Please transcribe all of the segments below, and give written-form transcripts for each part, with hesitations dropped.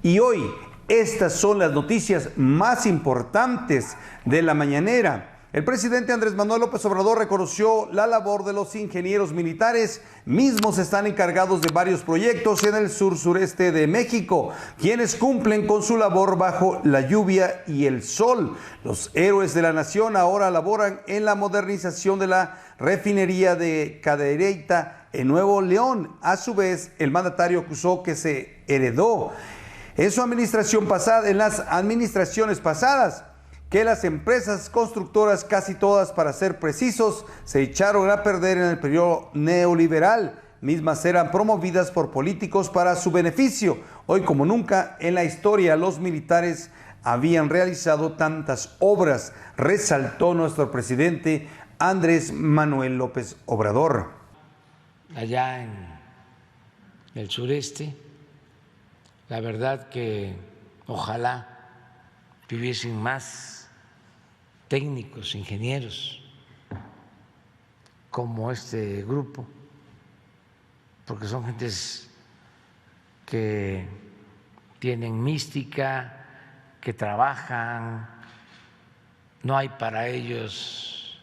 Y hoy, estas son las noticias más importantes de la mañanera. El presidente Andrés Manuel López Obrador reconoció la labor de los ingenieros militares, mismos están encargados de varios proyectos en el sur-sureste de México, quienes cumplen con su labor bajo la lluvia y el sol. Los héroes de la nación ahora laboran en la modernización de la refinería de Cadereyta en Nuevo León. A su vez, el mandatario acusó que se heredó en su administración pasada, en las administraciones pasadas, que las empresas constructoras, casi todas para ser precisos, se echaron a perder en el periodo neoliberal. Mismas eran promovidas por políticos para su beneficio. Hoy como nunca en la historia los militares habían realizado tantas obras, resaltó nuestro presidente Andrés Manuel López Obrador. Allá en el sureste, la verdad que ojalá tuviesen más técnicos, ingenieros, como este grupo, porque son gentes que tienen mística, que trabajan, no hay para ellos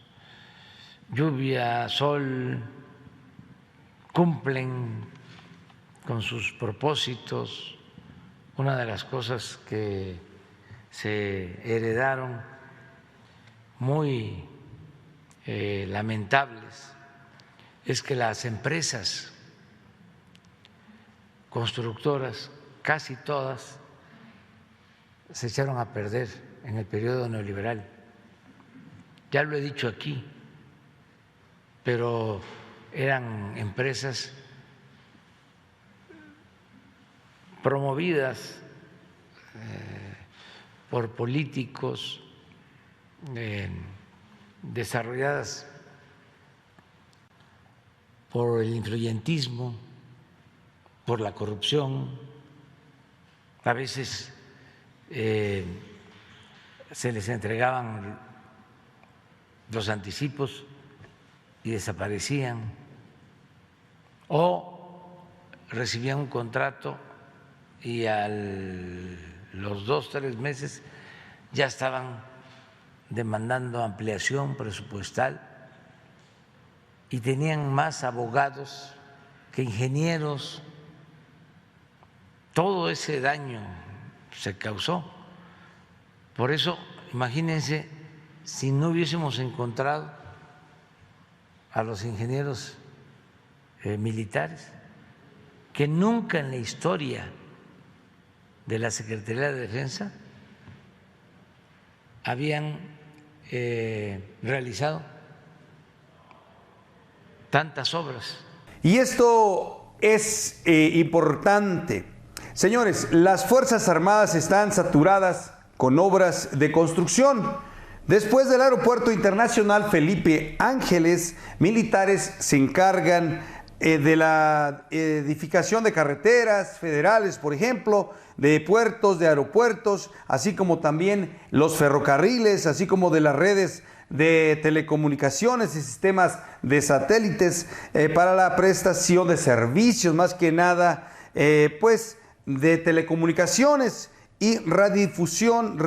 lluvia, sol, cumplen con sus propósitos. Una de las cosas que se heredaron muy lamentables es que las empresas constructoras, casi todas, se echaron a perder en el periodo neoliberal. Ya lo he dicho aquí, pero eran empresas promovidas por políticos, desarrolladas por el influyentismo, por la corrupción. A veces se les entregaban los anticipos y desaparecían, o recibían un contrato y a los 2 o 3 meses ya estaban demandando ampliación presupuestal y tenían más abogados que ingenieros. Todo ese daño se causó. Por eso, imagínense, si no hubiésemos encontrado a los ingenieros militares, que nunca en la historia de la Secretaría de Defensa habían realizado tantas obras. Y esto es importante. Señores, las Fuerzas Armadas están saturadas con obras de construcción. Después del Aeropuerto Internacional Felipe Ángeles, militares se encargan de la edificación de carreteras federales, por ejemplo, de puertos, de aeropuertos, así como también los ferrocarriles, así como de las redes de telecomunicaciones y sistemas de satélites para la prestación de servicios, más que nada, pues, de telecomunicaciones y radiodifusión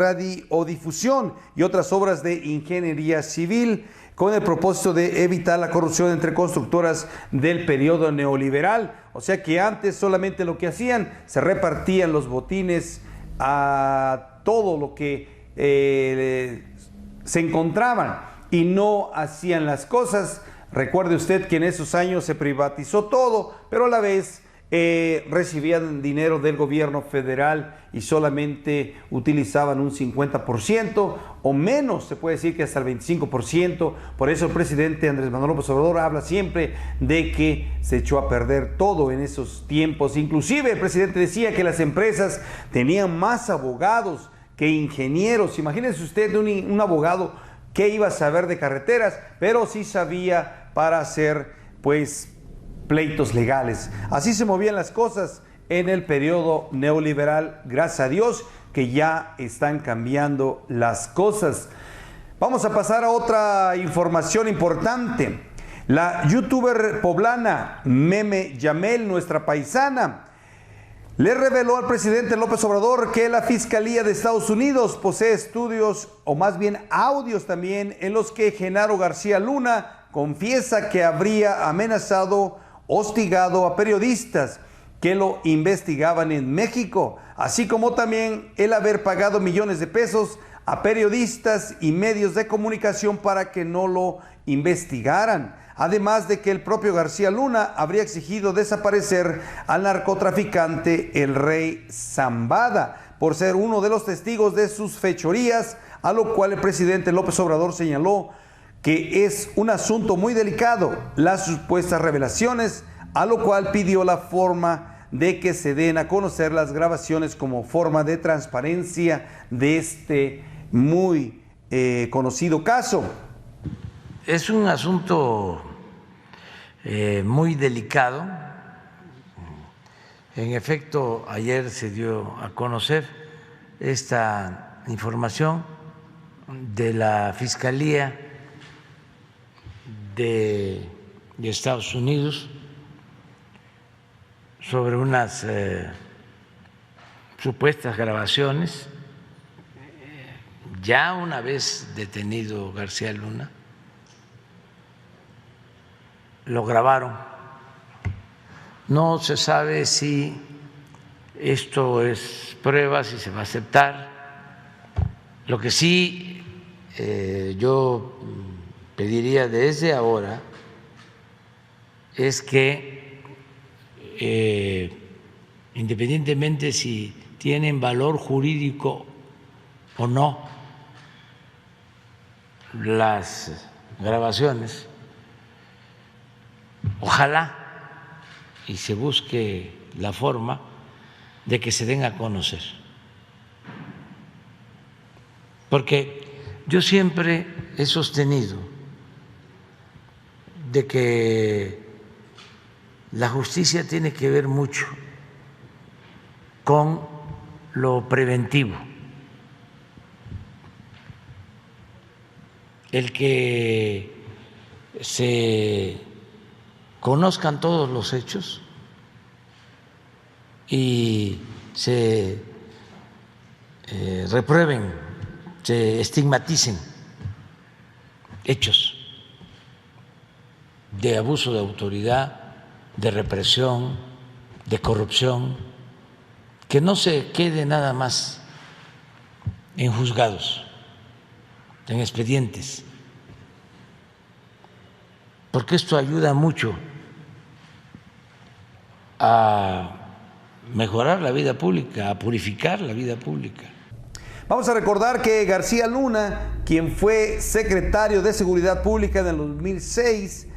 y otras obras de ingeniería civil, con el propósito de evitar la corrupción entre constructoras del periodo neoliberal. O sea que antes solamente lo que hacían, se repartían los botines a todo lo que se encontraban y no hacían las cosas. Recuerde usted que en esos años se privatizó todo, pero a la vez recibían dinero del gobierno federal y solamente utilizaban un 50% o menos, se puede decir que hasta el 25%. Por eso el presidente Andrés Manuel López Obrador habla siempre de que se echó a perder todo en esos tiempos. Inclusive el presidente decía que las empresas tenían más abogados que ingenieros. Imagínense usted un abogado que iba a saber de carreteras, pero sí sabía para hacer, pues, pleitos legales. Así se movían las cosas en el periodo neoliberal. Gracias a Dios que ya están cambiando las cosas. Vamos a pasar a otra información importante. La youtuber poblana Meme Yamel, nuestra paisana, le reveló al presidente López Obrador que la Fiscalía de Estados Unidos posee estudios, o más bien audios también, en los que Genaro García Luna confiesa que habría amenazado, hostigado a periodistas que lo investigaban en México, así como también el haber pagado millones de pesos a periodistas y medios de comunicación para que no lo investigaran. Además de que el propio García Luna habría exigido desaparecer al narcotraficante El Rey Zambada por ser uno de los testigos de sus fechorías, a lo cual el presidente López Obrador señaló que es un asunto muy delicado las supuestas revelaciones, a lo cual pidió la forma de que se den a conocer las grabaciones como forma de transparencia de este muy conocido caso. Es un asunto muy delicado. En efecto, ayer se dio a conocer esta información de la Fiscalía de Estados Unidos sobre unas supuestas grabaciones. Ya una vez detenido García Luna, lo grabaron. No se sabe si esto es prueba, si se va a aceptar. Lo que sí yo pediría desde ahora es que independientemente si tienen valor jurídico o no las grabaciones, ojalá y se busque la forma de que se den a conocer. Porque yo siempre he sostenido de que la justicia tiene que ver mucho con lo preventivo. El que se conozcan todos los hechos y se reprueben, se estigmaticen hechos de abuso de autoridad, de represión, de corrupción, que no se quede nada más en juzgados, en expedientes, porque esto ayuda mucho a mejorar la vida pública, a purificar la vida pública. Vamos a recordar que García Luna, quien fue secretario de Seguridad Pública del 2006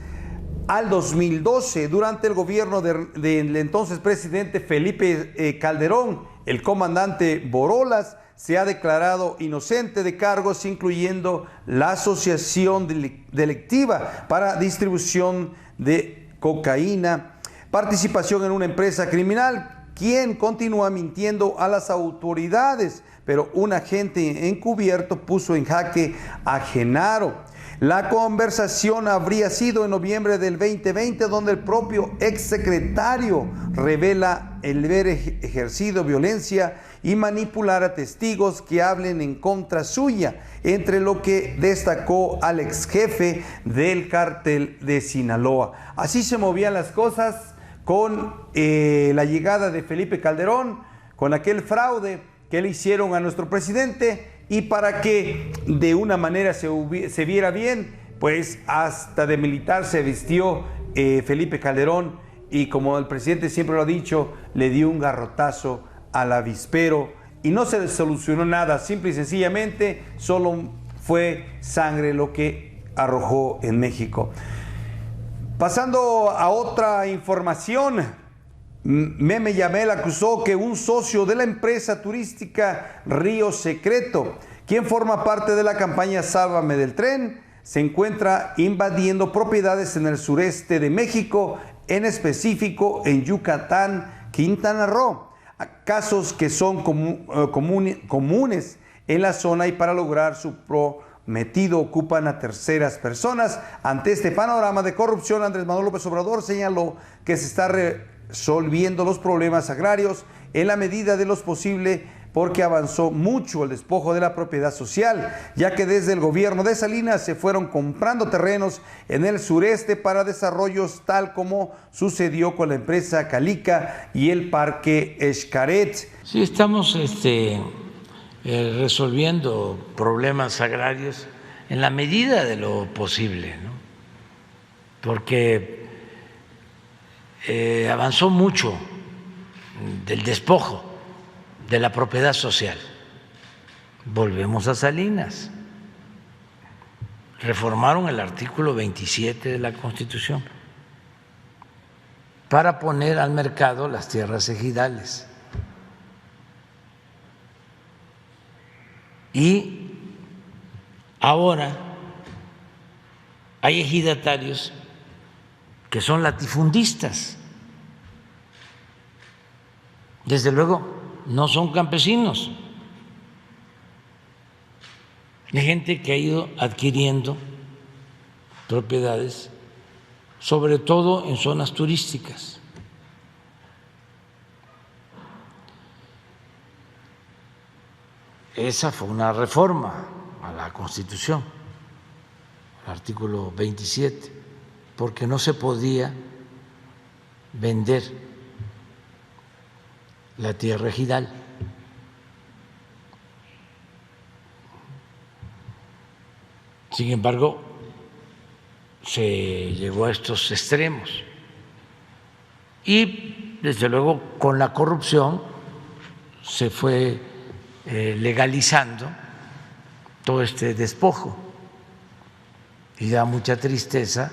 al 2012, durante el gobierno del entonces presidente Felipe Calderón, el comandante Borolas se ha declarado inocente de cargos incluyendo la asociación delictiva para distribución de cocaína, participación en una empresa criminal, quien continúa mintiendo a las autoridades, pero un agente encubierto puso en jaque a Genaro. La conversación habría sido en noviembre del 2020, donde el propio exsecretario revela el haber ejercido violencia y manipular a testigos que hablen en contra suya, entre lo que destacó al exjefe del cártel de Sinaloa. Así se movían las cosas con la llegada de Felipe Calderón, con aquel fraude que le hicieron a nuestro presidente, y para que de una manera se viera bien, pues hasta de militar se vistió Felipe Calderón, y como el presidente siempre lo ha dicho, le dio un garrotazo al avispero y no se solucionó nada, simple y sencillamente solo fue sangre lo que arrojó en México. Pasando a otra información, Meme Yamel acusó que un socio de la empresa turística Río Secreto, quien forma parte de la campaña Sálvame del Tren, se encuentra invadiendo propiedades en el sureste de México, en específico en Yucatán, Quintana Roo, casos que son comunes en la zona, y para lograr su prometido ocupan a terceras personas. Ante este panorama de corrupción, Andrés Manuel López Obrador señaló que se está resolviendo los problemas agrarios en la medida de lo posible, porque avanzó mucho el despojo de la propiedad social, ya que desde el gobierno de Salinas se fueron comprando terrenos en el sureste para desarrollos, tal como sucedió con la empresa Calica y el Parque Xcaret. Sí, estamos resolviendo problemas agrarios en la medida de lo posible, ¿no? Porque avanzó mucho del despojo de la propiedad social. Volvemos a Salinas. Reformaron el artículo 27 de la Constitución para poner al mercado las tierras ejidales. Y ahora hay ejidatarios que son latifundistas. Desde luego, no son campesinos. Hay gente que ha ido adquiriendo propiedades, sobre todo en zonas turísticas. Esa fue una reforma a la Constitución, al artículo 27, porque no se podía vender la tierra ejidal. Sin embargo, se llegó a estos extremos y, desde luego, con la corrupción se fue legalizando todo este despojo, y da mucha tristeza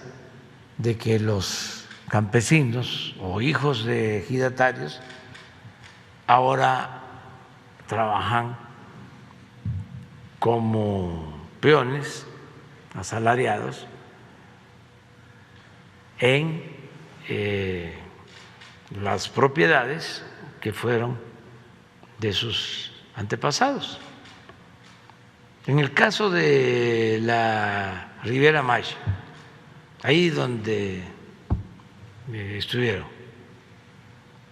de que los campesinos o hijos de ejidatarios ahora trabajan como peones asalariados en las propiedades que fueron de sus antepasados. En el caso de la Riviera Maya, ahí donde estuvieron,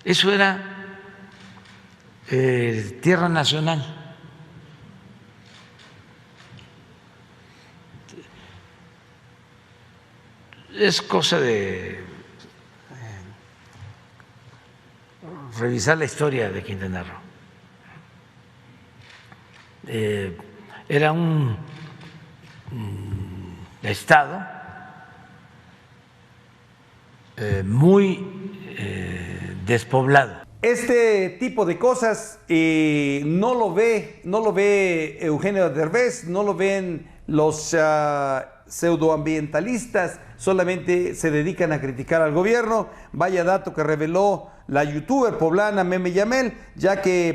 eso era tierra nacional. Es cosa de revisar la historia de Quintana Roo. Era un estado muy despoblado. Este tipo de cosas no lo ve Eugenio Derbez, no lo ven los pseudoambientalistas, solamente se dedican a criticar al gobierno. Vaya dato que reveló la youtuber poblana Meme Yamel, ya que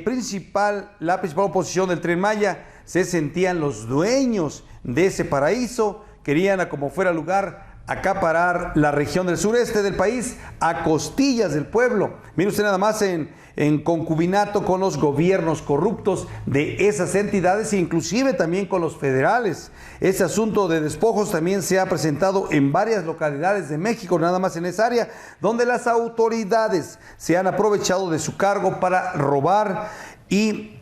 la principal oposición del Tren Maya se sentían los dueños de ese paraíso, querían a como fuera lugar acaparar la región del sureste del país a costillas del pueblo. Mire usted nada más en concubinato con los gobiernos corruptos de esas entidades, inclusive también con los federales. Ese asunto de despojos también se ha presentado en varias localidades de México, nada más en esa área, donde las autoridades se han aprovechado de su cargo para robar y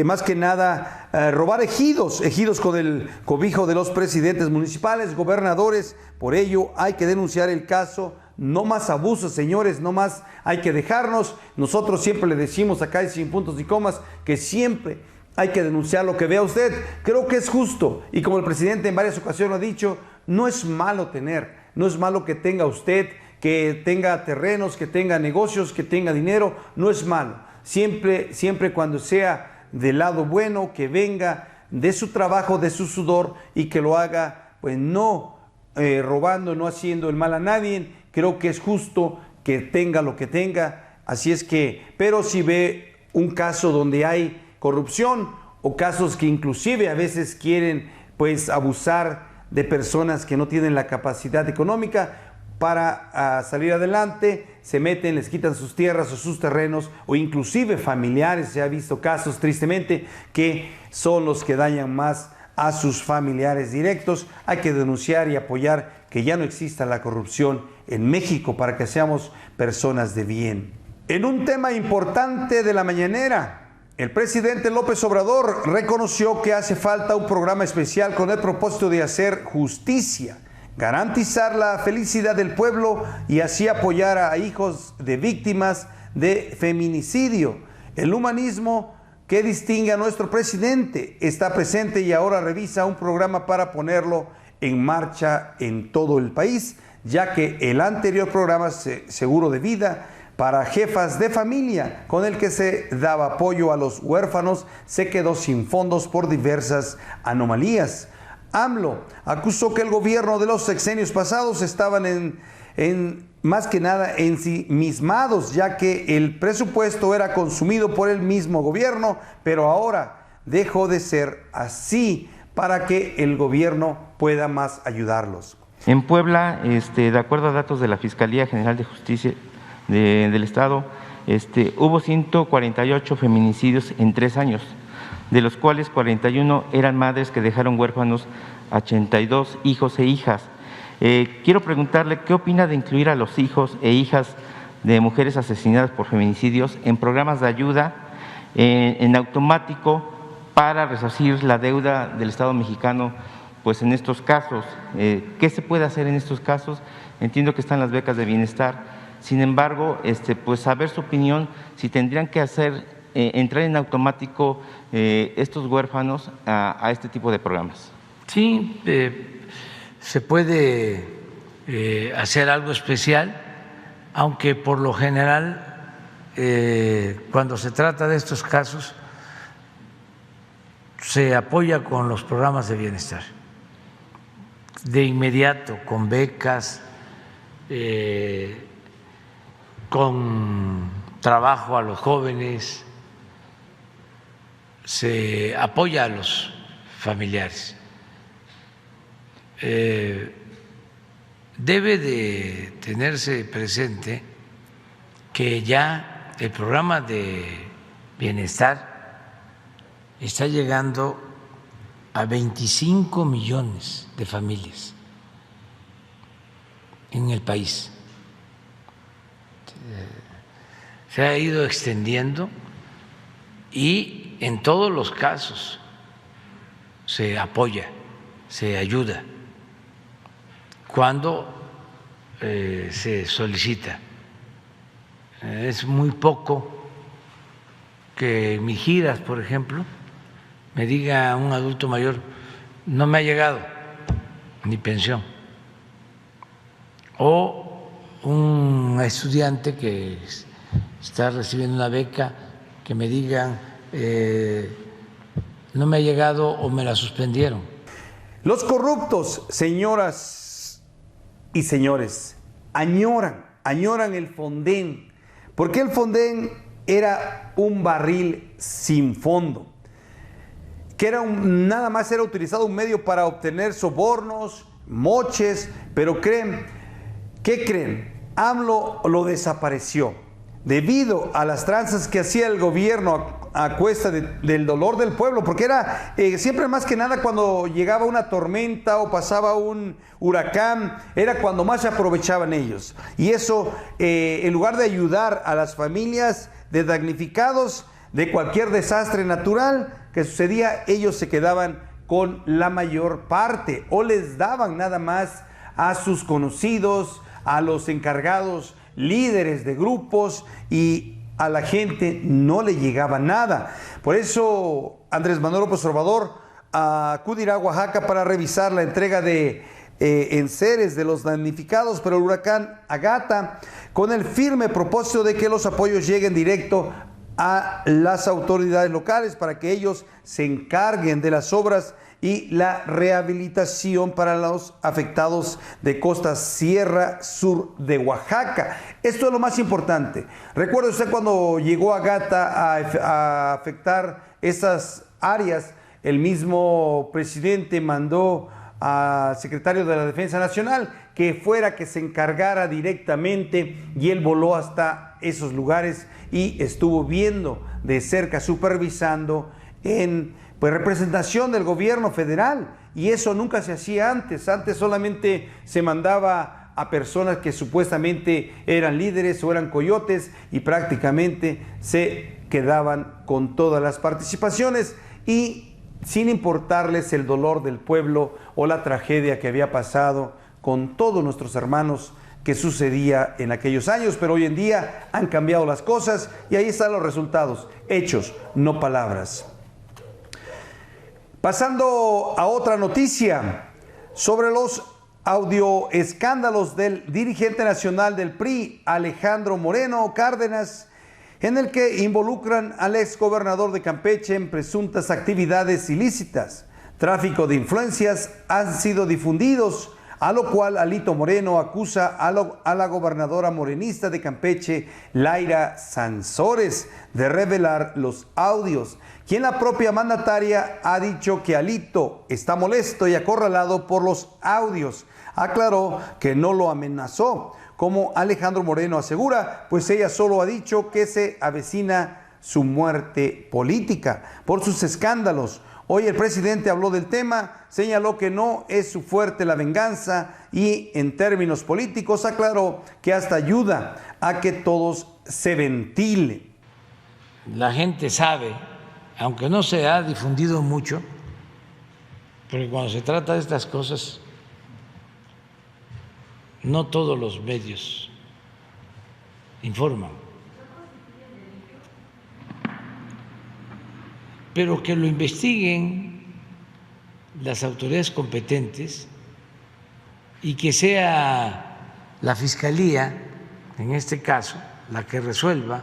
más que nada robar ejidos con el cobijo de los presidentes municipales, gobernadores. Por ello hay que denunciar el caso. No más abusos, señores, no más hay que dejarnos. Nosotros siempre le decimos acá y sin puntos ni comas que siempre hay que denunciar lo que vea usted. Creo que es justo, y como el presidente en varias ocasiones lo ha dicho, no es malo no es malo que tenga usted, que tenga terrenos, que tenga negocios, que tenga dinero, no es malo. Siempre cuando sea del lado bueno, que venga de su trabajo, de su sudor, y que lo haga pues no robando, no haciendo el mal a nadie. Creo que es justo que tenga lo que tenga. Así es que, pero si ve un caso donde hay corrupción o casos que inclusive a veces quieren pues abusar de personas que no tienen la capacidad económica para salir adelante, se meten, les quitan sus tierras o sus terrenos, o inclusive familiares. Se ha visto casos tristemente que son los que dañan más a sus familiares directos. Hay que denunciar y apoyar que ya no exista la corrupción en México para que seamos personas de bien. En un tema importante de la mañanera, el presidente López Obrador reconoció que hace falta un programa especial con el propósito de hacer justicia, garantizar la felicidad del pueblo y así apoyar a hijos de víctimas de feminicidio. El humanismo que distingue a nuestro presidente está presente y ahora revisa un programa para ponerlo en marcha en todo el país, ya que el anterior programa Seguro de Vida para jefas de familia, con el que se daba apoyo a los huérfanos, se quedó sin fondos por diversas anomalías. AMLO acusó que el gobierno de los sexenios pasados estaban más que nada ensimismados, ya que el presupuesto era consumido por el mismo gobierno, pero ahora dejó de ser así para que el gobierno pueda más ayudarlos. En Puebla, de acuerdo a datos de la Fiscalía General de Justicia del Estado, hubo 148 feminicidios en 3 años, de los cuales 41 eran madres que dejaron huérfanos a 82 hijos e hijas. Quiero preguntarle qué opina de incluir a los hijos e hijas de mujeres asesinadas por feminicidios en programas de ayuda en automático para resarcir la deuda del Estado mexicano, pues en estos casos. ¿Qué se puede hacer en estos casos? Entiendo que están las becas de bienestar. Sin embargo, pues saber su opinión, si tendrían que hacer, entrar en automático estos huérfanos a este tipo de programas. Sí, se puede hacer algo especial, aunque por lo general, cuando se trata de estos casos, se apoya con los programas de bienestar, de inmediato, con becas, con trabajo a los jóvenes, se apoya a los familiares. Debe de tenerse presente que ya el programa de bienestar está llegando a 25 millones de familias en el país. Se ha ido extendiendo y en todos los casos se apoya, se ayuda cuando se solicita. Es muy poco que en mis giras, por ejemplo, me diga un adulto mayor, no me ha llegado ni pensión, o un estudiante que está recibiendo una beca, que me digan no me ha llegado o me la suspendieron. Los corruptos, señoras y señores, añoran el Fonden, porque el Fonden era un barril sin fondo, que nada más era utilizado un medio para obtener sobornos, moches, pero ¿qué creen? AMLO lo desapareció debido a las tranzas que hacía el gobierno a cuesta del dolor del pueblo, porque era siempre más que nada cuando llegaba una tormenta o pasaba un huracán, era cuando más se aprovechaban ellos. Y eso, en lugar de ayudar a las familias de damnificados de cualquier desastre natural que sucedía, ellos se quedaban con la mayor parte o les daban nada más a sus conocidos, a los encargados líderes de grupos, y a la gente no le llegaba nada. Por eso Andrés Manuel López Obrador acudirá a Oaxaca para revisar la entrega de enseres de los damnificados por el huracán Ágata, con el firme propósito de que los apoyos lleguen directo a las autoridades locales para que ellos se encarguen de las obras y la rehabilitación para los afectados de Costa Sierra Sur de Oaxaca. Esto es lo más importante. ¿Recuerda usted cuando llegó Ágata a afectar estas áreas? El mismo presidente mandó al secretario de la Defensa Nacional que fuera, que se encargara directamente, y él voló hasta esos lugares y estuvo viendo de cerca, supervisando en representación del gobierno federal, y eso nunca se hacía antes. Antes solamente se mandaba a personas que supuestamente eran líderes o eran coyotes y prácticamente se quedaban con todas las participaciones y sin importarles el dolor del pueblo o la tragedia que había pasado con todos nuestros hermanos que sucedía en aquellos años. Pero hoy en día han cambiado las cosas y ahí están los resultados, hechos, no palabras. Pasando a otra noticia sobre los audioescándalos del dirigente nacional del PRI, Alejandro Moreno Cárdenas, en el que involucran al exgobernador de Campeche en presuntas actividades ilícitas. Tráfico de influencias han sido difundidos, a lo cual Alito Moreno acusa a la gobernadora morenista de Campeche, Laira Sansores, de revelar los audios, quien la propia mandataria ha dicho que Alito está molesto y acorralado por los audios. Aclaró que no lo amenazó, como Alejandro Moreno asegura, pues ella solo ha dicho que se avecina su muerte política por sus escándalos. Hoy el presidente habló del tema, señaló que no es su fuerte la venganza y en términos políticos aclaró que hasta ayuda a que todos se ventilen. La gente sabe, aunque no se ha difundido mucho, porque cuando se trata de estas cosas, no todos los medios informan, pero que lo investiguen las autoridades competentes y que sea la Fiscalía, en este caso, la que resuelva,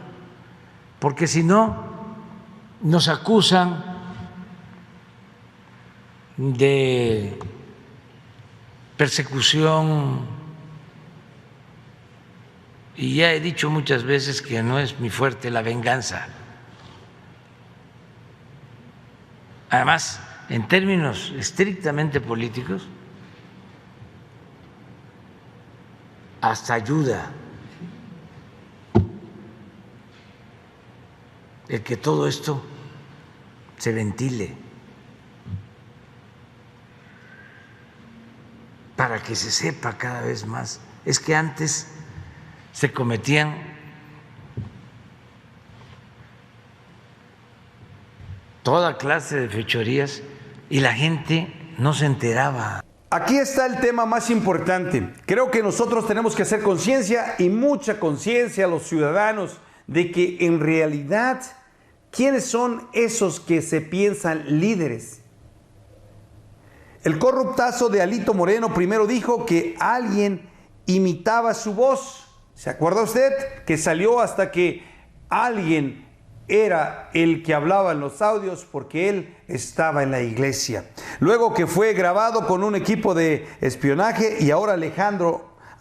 porque si no, nos acusan de persecución. Y ya he dicho muchas veces que no es mi fuerte la venganza. Además, en términos estrictamente políticos, hasta ayuda el que todo esto se ventile para que se sepa cada vez más. Es que antes se cometían toda clase de fechorías y la gente no se enteraba. Aquí está el tema más importante. Creo que nosotros tenemos que hacer conciencia y mucha conciencia a los ciudadanos de que en realidad, ¿quiénes son esos que se piensan líderes? El corruptazo de Alito Moreno primero dijo que alguien imitaba su voz. ¿Se acuerda usted? Que salió hasta que alguien era el que hablaba en los audios porque él estaba en la iglesia. Luego que fue grabado con un equipo de espionaje y ahora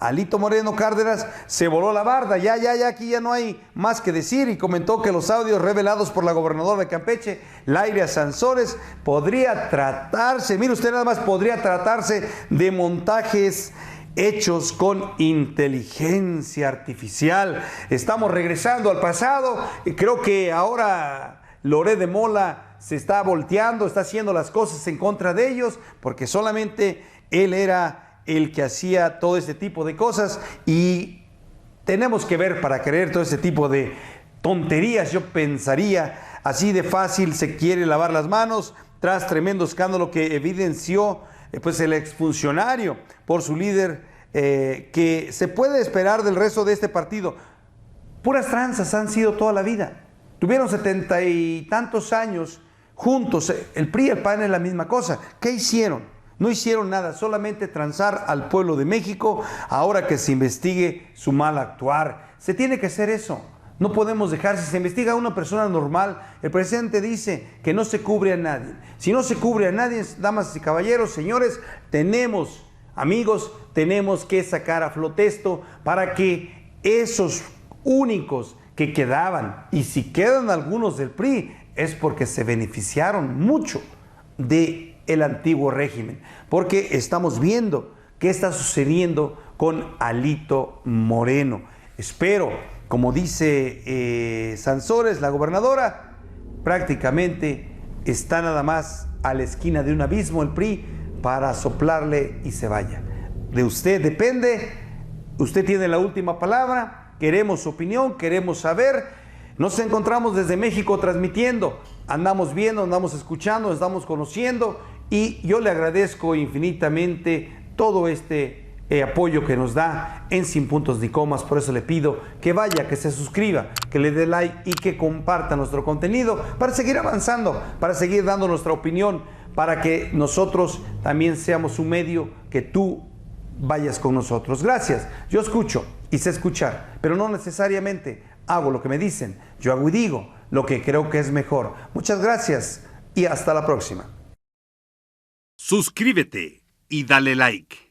Alito Moreno Cárdenas se voló la barda. Ya, aquí ya no hay más que decir y comentó que los audios revelados por la gobernadora de Campeche, Laira Sansores, podría tratarse, mire usted nada más, podría tratarse de montajes hechos con inteligencia artificial. Estamos regresando al pasado. Creo que ahora Loret de Mola se está volteando, está haciendo las cosas en contra de ellos, porque solamente él era el que hacía todo este tipo de cosas y tenemos que ver para creer todo este tipo de tonterías. Yo pensaría, así de fácil se quiere lavar las manos tras tremendo escándalo que evidenció pues el exfuncionario por su líder, que se puede esperar del resto de este partido. Puras tranzas han sido toda la vida. Tuvieron 70 y tantos años juntos. El PRI y el PAN es la misma cosa. ¿Qué hicieron? No hicieron nada, solamente transar al pueblo de México ahora que se investigue su mal actuar. Se tiene que hacer eso. No podemos dejar, si se investiga a una persona normal, el presidente dice que no se cubre a nadie. Si no se cubre a nadie, damas y caballeros, señores, amigos, tenemos que sacar a flote esto para que esos únicos que quedaban, y si quedan algunos del PRI, es porque se beneficiaron mucho del antiguo régimen, porque estamos viendo qué está sucediendo con Alito Moreno. Espero, como dice Sansores, la gobernadora, prácticamente está nada más a la esquina de un abismo el PRI para soplarle y se vaya. De usted depende Usted tiene la última palabra, queremos su opinión, queremos saber. Nos encontramos desde México transmitiendo, andamos viendo, andamos escuchando, estamos conociendo y yo le agradezco infinitamente todo este apoyo que nos da en Sin Puntos ni Comas. Por eso le pido que vaya, que se suscriba, que le dé like y que comparta nuestro contenido para seguir avanzando, para seguir dando nuestra opinión, para que nosotros también seamos un medio que tú vayas con nosotros. Gracias. Yo escucho y sé escuchar, pero no necesariamente hago lo que me dicen. Yo hago y digo lo que creo que es mejor. Muchas gracias y hasta la próxima. Suscríbete y dale like.